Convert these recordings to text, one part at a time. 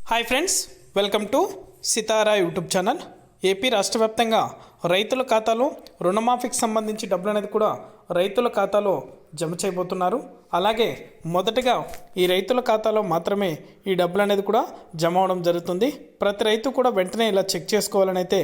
Hi friends, welcome to Sitara YouTube channel. AP రాష్ట్ర వ్యాప్తంగా రైతుల ఖాతాలో రుణమాఫీకి సంబంధించి డబ్బులు అనేది కూడా రైతుల ఖాతాలో జమ చేయబోతున్నారు. అలాగే మొదటగా ఈ రైతుల ఖాతాలో మాత్రమే ఈ డబ్బులు అనేది కూడా జమ అవడం జరుగుతుంది. ప్రతి రైతు కూడా వెంటనే ఇలా చెక్ చేసుకోవాలని అయితే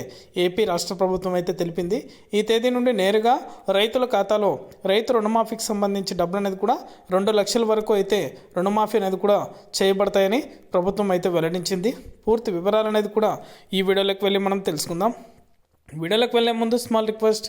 ఏపీ రాష్ట్ర ప్రభుత్వం అయితే తెలిపింది. ఈ తేదీ నుండి నేరుగా రైతుల ఖాతాలో రైతు రుణమాఫీకి సంబంధించి డబ్బులు అనేది కూడా 2 లక్షల వరకు అయితే రుణమాఫీ అనేది కూడా చేయబడతాయని ప్రభుత్వం అయితే వెల్లడించింది. పూర్తి వివరాలు అనేది కూడా ఈ వీడియోలోకి వెళ్ళి మనం తెలుసుకుందాం. వీడియోలోకి వెళ్ళే ముందు స్మాల్ రిక్వెస్ట్,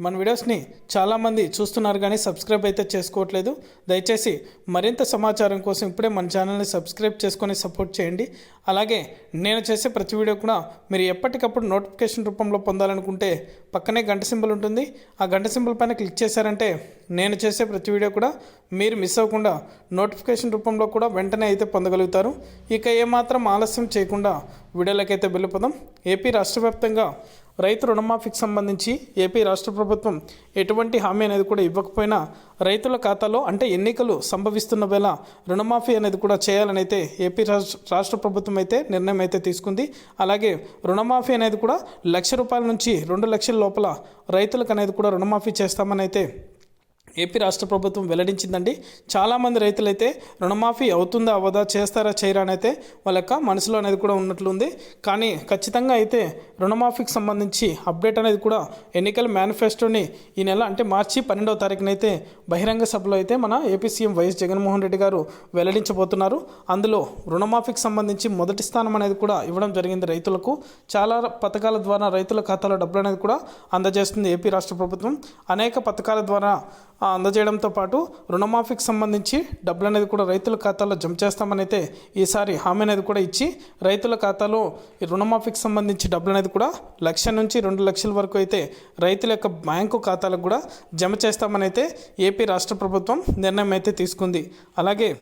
మన వీడియోస్ని చాలామంది చూస్తున్నారు కానీ సబ్స్క్రైబ్ అయితే చేసుకోవట్లేదు. దయచేసి మరింత సమాచారం కోసం ఇప్పుడే మన ఛానల్ని సబ్స్క్రైబ్ చేసుకొని సపోర్ట్ చేయండి. అలాగే నేను చేసే ప్రతి వీడియో కూడా మీరు ఎప్పటికప్పుడు నోటిఫికేషన్ రూపంలో పొందాలనుకుంటే పక్కనే గంట సింబల్ ఉంటుంది. ఆ గంట సింబల్ పైన క్లిక్ చేశారంటే నేను చేసే ప్రతి వీడియో కూడా మీరు మిస్ అవ్వకుండా నోటిఫికేషన్ రూపంలో కూడా వెంటనే అయితే పొందగలుగుతారు. ఇక ఏమాత్రం ఆలస్యం చేయకుండా వీడియోలకైతే వెళ్ళిపోదాం. ఏపీ రాష్ట్ర వ్యాప్తంగా రైతు రుణమాఫీకి సంబంధించి ఏపీ రాష్ట్ర ప్రభుత్వం ఎటువంటి హామీ అనేది కూడా ఇవ్వకపోయినా రైతుల ఖాతాలో అంటే ఎన్నికలు సంభవిస్తున్న వేళ రుణమాఫీ అనేది కూడా చేయాలని అయితే ఏపీ రాష్ట్ర ప్రభుత్వం అయితే నిర్ణయం అయితే తీసుకుంది. అలాగే రుణమాఫీ అనేది కూడా ₹1,00,000 నుంచి 2 లక్షల లోపల రైతులకు అనేది కూడా రుణమాఫీ చేస్తామని అయితే ఏపీ రాష్ట్ర ప్రభుత్వం వెల్లడించిందండి. చాలామంది రైతులైతే రుణమాఫీ అవుతుందా అవ్వదా, చేస్తారా చేయరా అని అయితే వాళ్ళ యొక్క మనసులో అనేది కూడా ఉన్నట్లుంది. కానీ ఖచ్చితంగా అయితే రుణమాఫీకి సంబంధించి అప్డేట్ అనేది కూడా ఎన్నికల మేనిఫెస్టోని ఈ నెల అంటే మార్చి 12వ తారీఖునైతే బహిరంగ సభలో అయితే మన AP CM YS Jaganmohan Reddy గారు వెల్లడించబోతున్నారు. అందులో రుణమాఫీకి సంబంధించి మొదటి స్థానం అనేది కూడా ఇవ్వడం జరిగింది. రైతులకు చాలా పథకాల ద్వారా రైతుల ఖాతాలో డబ్బులు అనేది కూడా అందజేస్తుంది ఏపీ రాష్ట్ర ప్రభుత్వం. అనేక పథకాల ద్వారా అందజేయడంతో పాటు రుణమాఫీకి సంబంధించి డబ్బులు అనేది కూడా రైతుల ఖాతాలో జమ చేస్తామని అయితే ఈసారి హామీ అనేది కూడా ఇచ్చి రైతుల ఖాతాలో ఈ రుణమాఫీకి సంబంధించి డబ్బులు అనేది కూడా 1,00,000 నుంచి 2 లక్షల వరకు అయితే రైతుల యొక్క బ్యాంకు ఖాతాలకు కూడా జమ చేస్తామని అయితే ఏపీ రాష్ట్ర ప్రభుత్వం నిర్ణయం అయితే తీసుకుంది. అలాగే